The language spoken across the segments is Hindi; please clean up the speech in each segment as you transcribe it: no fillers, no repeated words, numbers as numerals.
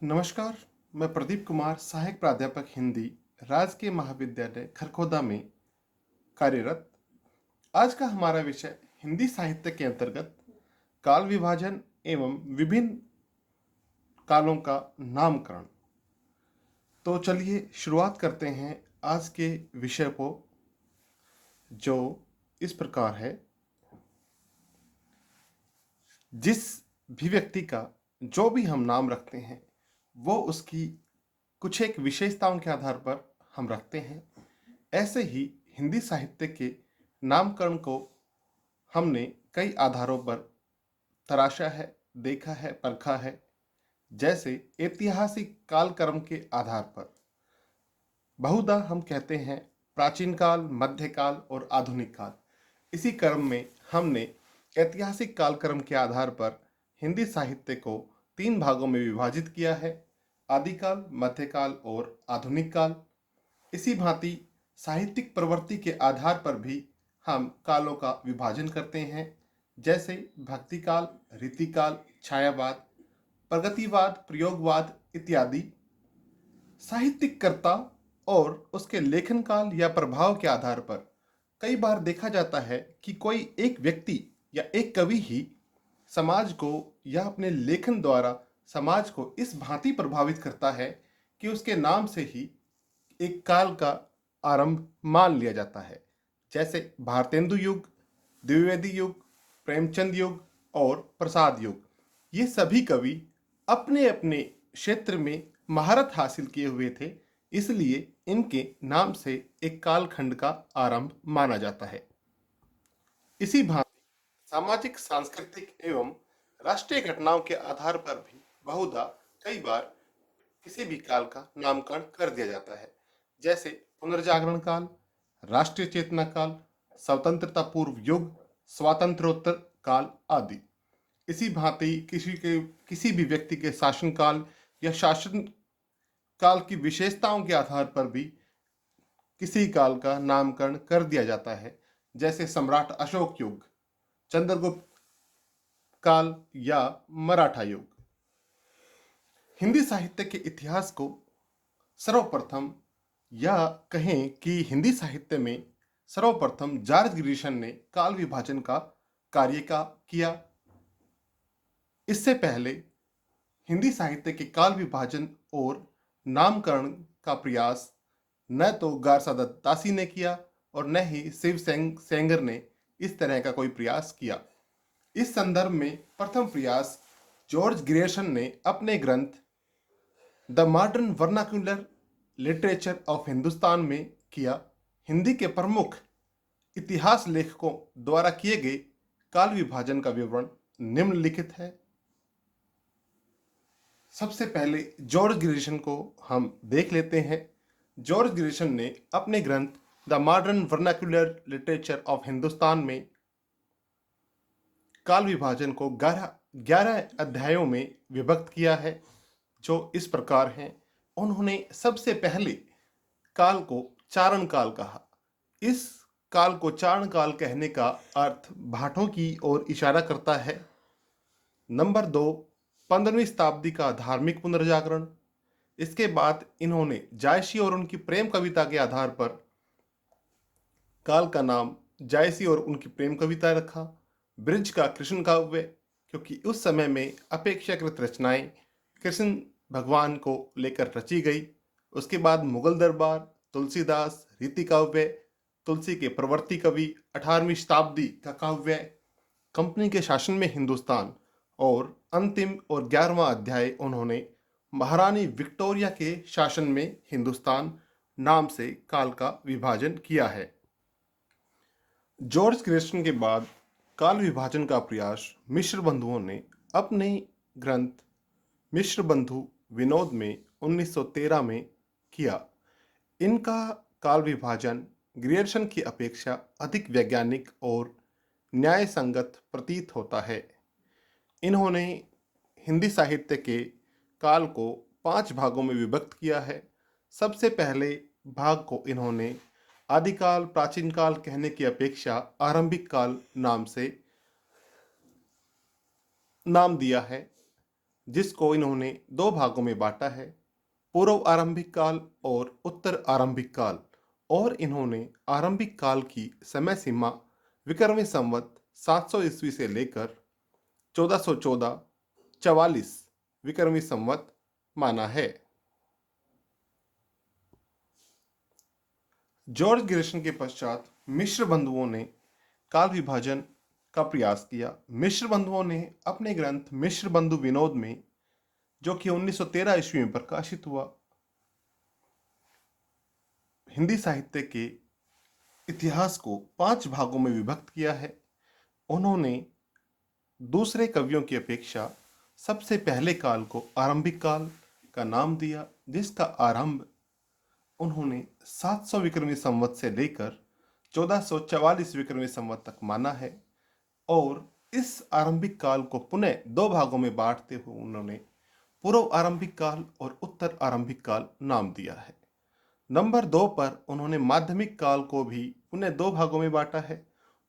नमस्कार। मैं प्रदीप कुमार, सहायक प्राध्यापक हिंदी, राजकीय महाविद्यालय खरखोदा में कार्यरत। आज का हमारा विषय हिंदी साहित्य के अंतर्गत काल विभाजन एवं विभिन्न कालों का नामकरण। तो चलिए शुरुआत करते हैं आज के विषय को, जो इस प्रकार है। जिस भी व्यक्ति का जो भी हम नाम रखते हैं वो उसकी कुछ एक विशेषताओं के आधार पर हम रखते हैं। ऐसे ही हिंदी साहित्य के नामकरण को हमने कई आधारों पर तराशा है, देखा है, परखा है। जैसे ऐतिहासिक कालक्रम के आधार पर बहुधा हम कहते हैं प्राचीन काल, मध्यकाल और आधुनिक काल। इसी क्रम में हमने ऐतिहासिक कालक्रम के आधार पर हिंदी साहित्य को 3 भागों में विभाजित किया है: आदिकाल, मध्यकाल और आधुनिक काल। इसी भांति साहित्यिक प्रवृत्ति के आधार पर भी हम कालों का विभाजन करते हैं, जैसे भक्तिकाल, रीतिकाल, छायावाद, प्रगतिवाद, प्रयोगवाद इत्यादि। साहित्यिक कर्ता और उसके लेखन काल या प्रभाव के आधार पर कई बार देखा जाता है कि कोई एक व्यक्ति या एक कवि ही समाज को या अपने लेखन द्वारा समाज को इस भांति प्रभावित करता है कि उसके नाम से ही एक काल का आरंभ मान लिया जाता है। जैसे भारतेंदु युग, द्विवेदी युग, प्रेमचंद युग और प्रसाद युग। ये सभी कवि अपने अपने क्षेत्र में महारत हासिल किए हुए थे, इसलिए इनके नाम से एक कालखंड का आरंभ माना जाता है। इसी भांति सामाजिक, सांस्कृतिक एवं राष्ट्रीय घटनाओं के आधार पर भी बहुधा कई बार किसी भी काल का नामकरण कर दिया जाता है। जैसे पुनर्जागरण काल, राष्ट्रीय चेतना काल, स्वतंत्रता पूर्व युग, स्वातंत्रोत्तर काल आदि। इसी भांति किसी भी व्यक्ति के शासन काल या शासन काल की विशेषताओं के आधार पर भी किसी काल का नामकरण कर दिया जाता है। जैसे सम्राट अशोक युग, चंद्रगुप्त काल या मराठा युग। हिंदी साहित्य के इतिहास को सर्वप्रथम, या कहें कि हिंदी साहित्य में सर्वप्रथम जॉर्ज ग्रिशम ने काल विभाजन का कार्य किया। इससे पहले हिंदी साहित्य के काल विभाजन और नामकरण का प्रयास न तो गारसा दत्त दासी ने किया और न ही शिव सेंगर ने इस तरह का कोई प्रयास किया। इस संदर्भ में प्रथम प्रयास जॉर्ज ग्रिशम ने अपने ग्रंथ the modern vernacular literature of Hindustan में किया। हिंदी के प्रमुख इतिहास लेखकों द्वारा किए गए काल विभाजन का विवरण निम्नलिखित है। सबसे पहले जॉर्ज ग्रिशम को हम देख लेते हैं। जॉर्ज ग्रिशम ने अपने ग्रंथ the modern vernacular literature of Hindustan में काल विभाजन को 11 अध्यायों में विभक्त किया है, जो इस प्रकार हैं। उन्होंने सबसे पहले काल को चारण काल कहा। इस काल को चारण काल कहने का अर्थ भाटों की ओर इशारा करता है। नंबर 2, 15वीं शताब्दी का धार्मिक पुनर्जागरण। इसके बाद इन्होंने जायसी और उनकी प्रेम कविता के आधार पर काल का नाम जायसी और उनकी प्रेम कविता रखा। ब्रिज का कृष्ण काव्य, क्योंकि उस समय में अपेक्षाकृत रचनाएं कृष्ण भगवान को लेकर रची गई। उसके बाद मुगल दरबार, तुलसीदास, रीति काव्य, तुलसी के प्रवर्ती कवि, 18वीं शताब्दी का काव्य, कंपनी के शासन में हिंदुस्तान, और अंतिम और 11वां अध्याय उन्होंने महारानी विक्टोरिया के शासन में हिंदुस्तान नाम से काल का विभाजन किया है। जॉर्ज ग्रिशम के बाद काल विभाजन का प्रयास मिश्र बंधुओं ने अपने ग्रंथ मिश्र बंधु विनोद में 1913 में किया। इनका काल विभाजन ग्रियर्सन की अपेक्षा अधिक वैज्ञानिक और न्याय संगत प्रतीत होता है। इन्होंने हिंदी साहित्य के काल को 5 भागों में विभक्त किया है। सबसे पहले भाग को इन्होंने आदिकाल, प्राचीन काल कहने की अपेक्षा आरंभिक काल नाम से नाम दिया है। जिसको इन्होंने दो भागों में बांटा है, पूर्व आरंभिक काल और उत्तर आरंभिक काल। और इन्होंने आरंभिक काल की समय सीमा विक्रमी संवत 700 ईस्वी से लेकर 1414 44 विक्रमी संवत माना है। जॉर्ज ग्रेशन के पश्चात मिश्र बंधुओं ने काल विभाजन का प्रयास किया। मिश्र बंधुओं ने अपने ग्रंथ मिश्र बंधु विनोद में, जो कि 1913 ईस्वी में प्रकाशित हुआ, हिंदी साहित्य के इतिहास को 5 भागों में विभक्त किया है। उन्होंने दूसरे कवियों की अपेक्षा सबसे पहले काल को आरंभिक काल का नाम दिया, जिसका आरंभ उन्होंने 700 विक्रमी संवत से लेकर 1444 विक्रमी संवत तक माना है। और इस आरंभिक काल को पुनः 2 भागों में बांटते हुए उन्होंने पूर्व आरंभिक काल और उत्तर आरंभिक काल नाम दिया है। नंबर 2 पर उन्होंने माध्यमिक काल को भी पुनः 2 भागों में बांटा है,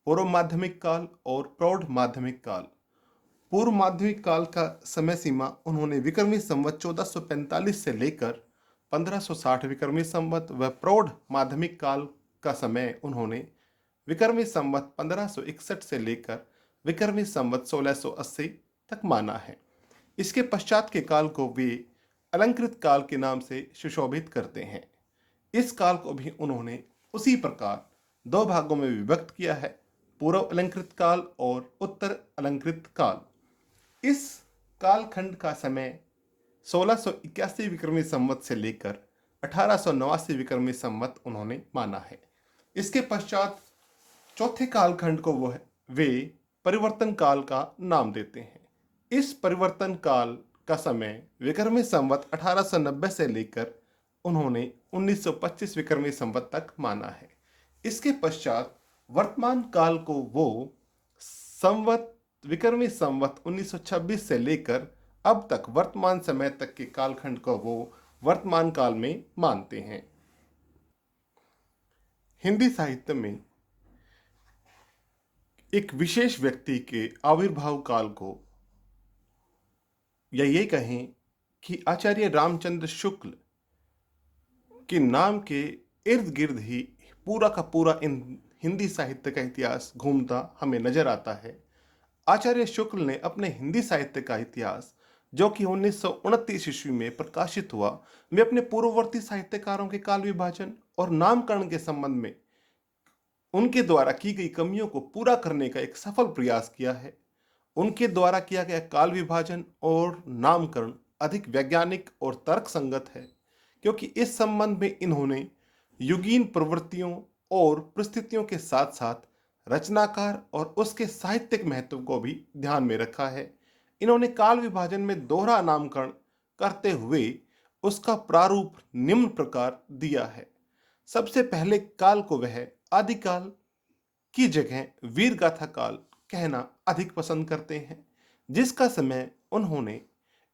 पूर्व माध्यमिक काल और प्रौढ़ माध्यमिक काल। पूर्व माध्यमिक काल का समय सीमा उन्होंने विक्रमी संवत 1445 से लेकर 1560 विक्रमी संवत व प्रौढ़ माध्यमिक काल का समय उन्होंने विक्रमी संवत 1561 से लेकर विक्रमी संवत 1680 तक माना है। इसके पश्चात के काल को वे अलंकृत काल के नाम से सुशोभित करते हैं। इस काल को भी उन्होंने उसी प्रकार 2 भागों में विभक्त किया है, पूर्व अलंकृत काल और उत्तर अलंकृत काल। इस कालखंड का समय 1681 विक्रमी संवत से लेकर 1889 विक्रमी संवत उन्होंने माना है। इसके पश्चात चौथे कालखंड को वे परिवर्तन काल का नाम देते हैं। इस परिवर्तन काल का समय विक्रमी संवत 1890 से लेकर उन्होंने 1925 विक्रमी संवत तक माना है। इसके पश्चात वर्तमान काल को वो विक्रमी संवत 1926 से लेकर अब तक वर्तमान समय तक के कालखंड को वो वर्तमान काल में मानते हैं। हिंदी साहित्य में एक विशेष व्यक्ति के आविर्भाव काल को, या ये कहें कि आचार्य रामचंद्र शुक्ल के नाम के इर्द गिर्द ही पूरा का पूरा हिंदी साहित्य का इतिहास घूमता हमें नजर आता है। आचार्य शुक्ल ने अपने हिंदी साहित्य का इतिहास, जो कि 1929 ईस्वी में प्रकाशित हुआ, में अपने पूर्ववर्ती साहित्यकारों के काल विभाजन और नामकरण के संबंध में उनके द्वारा की गई कमियों को पूरा करने का एक सफल प्रयास किया है। उनके द्वारा किया गया काल विभाजन और नामकरण अधिक वैज्ञानिक और तर्कसंगत है, क्योंकि इस संबंध में इन्होंने युगीन प्रवृत्तियों और परिस्थितियों के साथ साथ रचनाकार और उसके साहित्यिक महत्व को भी ध्यान में रखा है। इन्होंने काल विभाजन में दोहरा नामकरण करते हुए उसका प्रारूप निम्न प्रकार दिया है। सबसे पहले काल को वह आदिकाल की जगह वीरगाथा काल कहना अधिक पसंद करते हैं, जिसका समय उन्होंने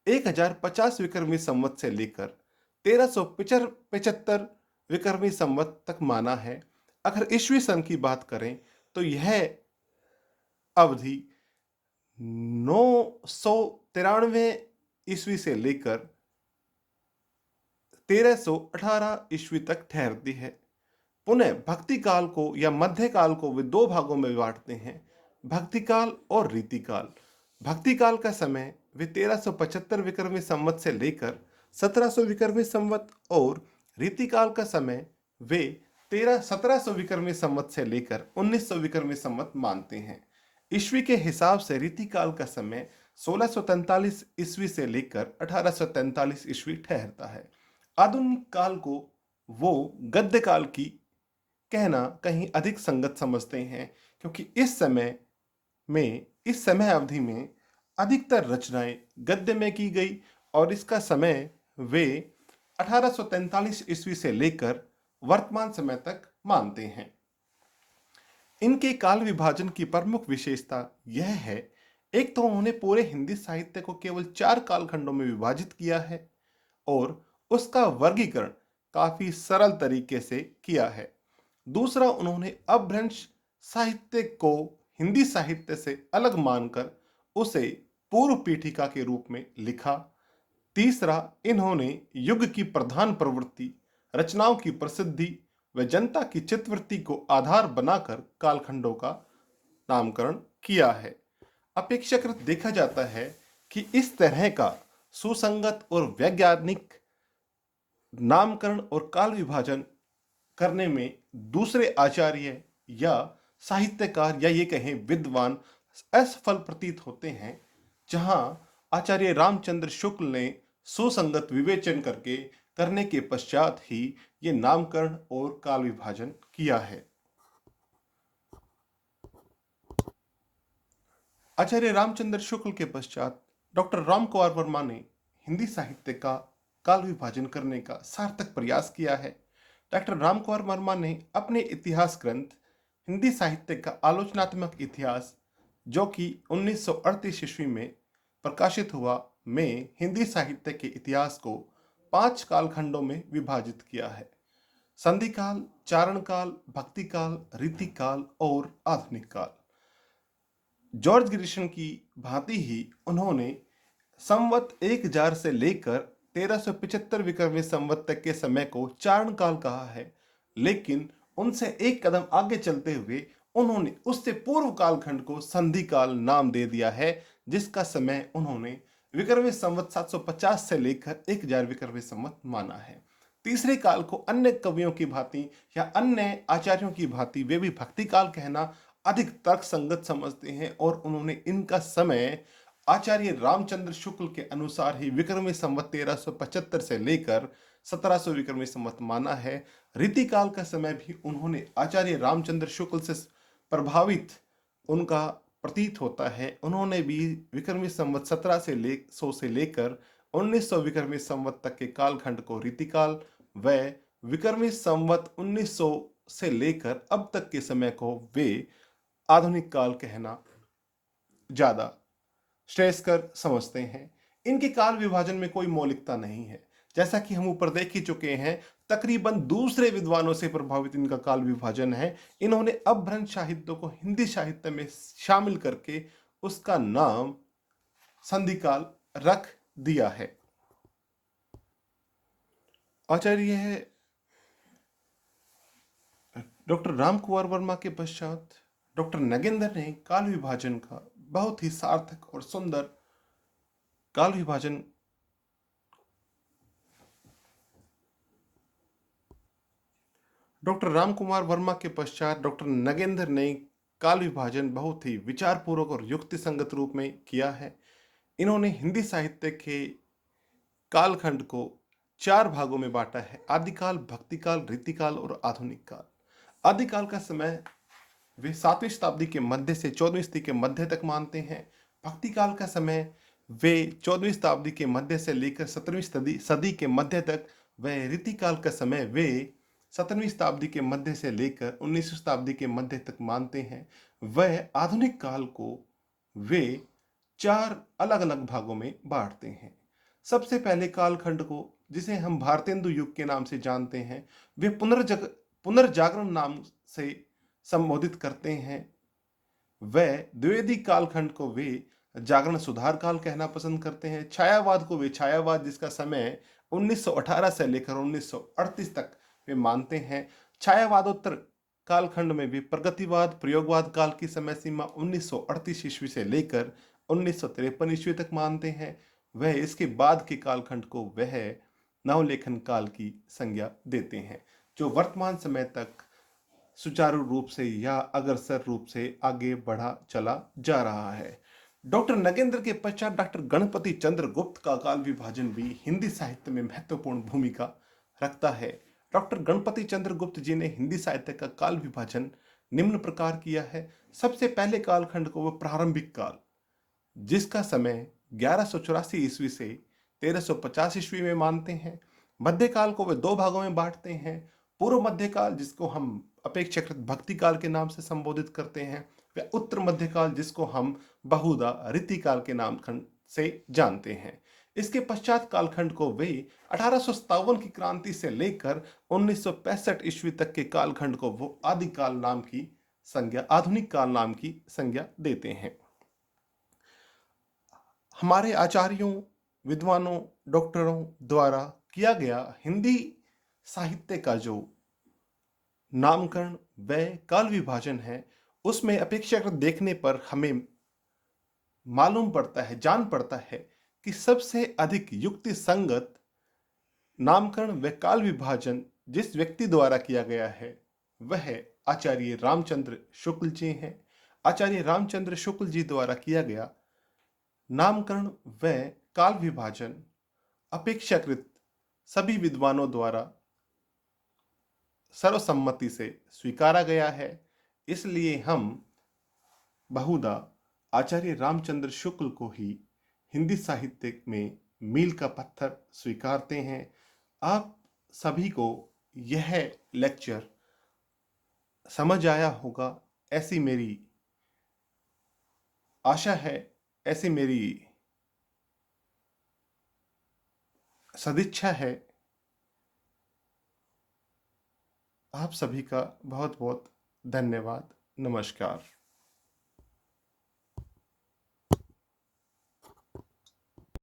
1050 विक्रमी संवत से लेकर 1375 विक्रमी संवत तक माना है। अगर ईस्वी सन की बात करें तो यह अवधि 993 ईस्वी से लेकर 1318 ईस्वी तक ठहरती है। पुनः भक्ति काल को या मध्य काल को वे 2 भागों में बांटते हैं, भक्ति काल और रीति काल। भक्ति काल का समय वे 1375 विक्रमी संवत से लेकर 1700 विक्रमी संवत और रीति काल का समय वे 1700 विक्रमी संवत से लेकर 1900 विक्रमी संवत मानते हैं। ईस्वी के हिसाब से रीति काल का समय 1643 ईस्वी से लेकर 1843 ईस्वी ठहरता है। आधुनिक काल को वो गद्य काल की कहना कहीं अधिक संगत समझते हैं, क्योंकि इस समय अवधि में अधिकतर रचनाएं गद्य में की गई और इसका समय वे 1843 ईस्वी से लेकर वर्तमान समय तक मानते हैं। इनके काल विभाजन की प्रमुख विशेषता यह है, एक तो उन्होंने पूरे हिंदी साहित्य को केवल 4 कालखंडों में विभाजित किया है और उसका वर्गीकरण काफी सरल तरीके से किया है। दूसरा, उन्होंने अपभ्रंश साहित्य को हिंदी साहित्य से अलग मानकर उसे पूर्व पीठिका के रूप में लिखा। तीसरा, इन्होंने युग की प्रधान प्रवृत्ति, रचनाओं की प्रसिद्धि व जनता की चित्तवृत्ति को आधार बनाकर कालखंडों का नामकरण किया है। अपेक्षाकृत देखा जाता है कि इस तरह का सुसंगत और वैज्ञानिक नामकरण और काल विभाजन करने में दूसरे आचार्य या साहित्यकार या ये कहें विद्वान असफल प्रतीत होते हैं, जहां आचार्य रामचंद्र शुक्ल ने सुसंगत विवेचन करने के पश्चात ही ये नामकरण और काल विभाजन किया है। आचार्य रामचंद्र शुक्ल के पश्चात डॉक्टर राम कुमार वर्मा ने हिंदी साहित्य का काल विभाजन करने का सार्थक प्रयास किया है। डॉक्टर राम कुमार वर्मा ने अपने इतिहास ग्रंथ हिंदी साहित्य का आलोचनात्मक इतिहास, जो कि 1938 ईस्वी में प्रकाशित हुआ, में हिंदी साहित्य के इतिहास को 5 कालखंडों में विभाजित किया है: संधिकाल, चारणकाल, भक्तिकाल, रीतिकाल और आधुनिक काल। जॉर्ज ग्रिशम की भांति ही उन्होंने संवत 1000 से लेकर 1375 विक्रमी संवत तक के समय को चारण काल कहा है, लेकिन उनसे एक कदम आगे चलते हुए उन्होंने उससे पूर्व कालखंड को संधि काल नाम दे दिया है, जिसका समय उन्होंने विक्रमी संवत 750 से लेकर 1000 विक्रमी संवत माना है। तीसरे काल को अन्य कवियों की भांति या अन्य आचार्यों की भांति वे भी भक्ति काल कहना अधिक तर्क संगत समझते हैं और उन्होंने इनका समय आचार्य रामचंद्र शुक्ल के अनुसार ही विक्रमी संवत 1375 से लेकर 1700 विक्रमी संवत माना है। रीतिकाल का समय भी उन्होंने आचार्य रामचंद्र शुक्ल से प्रभावित उनका प्रतीत होता है। उन्होंने भी विक्रमी संवत 1700 से लेकर 1900 विक्रमी संवत तक के कालखंड को रीतिकाल व विक्रमी संवत 1900 से लेकर अब तक के समय को वे आधुनिक काल कहना ज्यादा श्रेयस्कर समझते हैं। इनके काल विभाजन में कोई मौलिकता नहीं है, जैसा कि हम ऊपर देख ही चुके हैं। तकरीबन दूसरे विद्वानों से प्रभावित इनका काल विभाजन है। इन्होंने अपभ्रंश साहित्य को हिंदी साहित्य में शामिल करके उसका नाम संधिकाल रख दिया है। आचार्य डॉक्टर राम कुमार वर्मा के पश्चात डॉक्टर नगेंद्र ने काल विभाजन का बहुत ही सार्थक और सुंदर काल विभाजन डॉक्टर राम कुमार वर्मा के पश्चात डॉक्टर नगेंद्र ने काल विभाजन बहुत ही विचारपूर्वक और युक्ति संगत रूप में किया है। इन्होंने हिंदी साहित्य के कालखंड को 4 भागों में बांटा है: आदिकाल, भक्तिकाल, रीतिकाल और आधुनिक काल। आदिकाल का समय वे 7वीं शताब्दी के मध्य से 14वीं शताब्दी के मध्य तक मानते हैं। भक्ति काल का समय वे 14वीं शताब्दी के मध्य से लेकर 17वीं सदी के मध्य तक, व रीतिकाल का समय वे 17वीं शताब्दी के मध्य से लेकर 19वीं शताब्दी के मध्य तक मानते हैं। वह आधुनिक काल को वे 4 अलग अलग भागों में बांटते हैं। सबसे पहले कालखंड को, जिसे हम भारतेंदु युग के नाम से जानते हैं, वे पुनर्जागरण नाम से संबोधित करते हैं। वह द्विवेदी कालखंड को वे जागरण सुधार काल कहना पसंद करते हैं। छायावाद को वे छायावाद, जिसका समय 1918 से लेकर 1938 तक वे मानते हैं। छायावादोत्तर कालखंड में भी प्रगतिवाद प्रयोगवाद काल की समय सीमा 1938 ईस्वी से लेकर 1953 ईस्वी तक मानते हैं। वह इसके बाद के कालखंड को वह नवलेखन काल की संज्ञा देते हैं, जो वर्तमान समय तक सुचारू रूप से या अग्रसर रूप से आगे बढ़ा चला जा रहा है। डॉक्टर नगेंद्र के पश्चात डॉक्टर गणपति चंद्र गुप्त का काल विभाजन भी हिंदी साहित्य में महत्वपूर्ण भूमिका रखता है। डॉक्टर गणपति चंद्र गुप्त जी ने हिंदी साहित्य का काल विभाजन निम्न प्रकार किया है। सबसे पहले कालखंड को वह प्रारंभिक काल, जिसका समय 1184 ईस्वी से 1350 ईस्वी में मानते हैं। मध्यकाल को वे 2 भागों में बांटते हैं: पूर्व मध्यकाल, जिसको हम अपेक्षाकृत भक्ति काल के नाम से संबोधित करते हैं, व उत्तर मध्यकाल, जिसको हम बहुधा रीतिकाल के नाम से जानते हैं। इसके पश्चात कालखंड को वे 1857 की क्रांति से लेकर 1965 ईस्वी तक के कालखंड को वो आदिकाल नाम की संज्ञा, आधुनिक काल नाम की संज्ञा देते हैं। हमारे आचार्यों, विद्वानों, डॉक्टरों द्वारा किया गया हिंदी साहित्य का जो नामकरण व काल विभाजन है, उसमें अपेक्षाकृत देखने पर हमें मालूम पड़ता है, जान पड़ता है कि सबसे अधिक युक्ति संगत नामकरण व काल विभाजन जिस व्यक्ति द्वारा किया गया है वह आचार्य रामचंद्र शुक्ल जी हैं। आचार्य रामचंद्र शुक्ल जी द्वारा किया गया नामकरण व काल विभाजन अपेक्षाकृत सभी विद्वानों द्वारा सर्वसम्मति से स्वीकारा गया है। इसलिए हम बहुधा आचार्य रामचंद्र शुक्ल को ही हिंदी साहित्य में मील का पत्थर स्वीकारते हैं। आप सभी को यह लेक्चर समझ आया होगा, ऐसी मेरी आशा है, ऐसी मेरी सदिच्छा है। आप सभी का बहुत बहुत धन्यवाद। नमस्कार।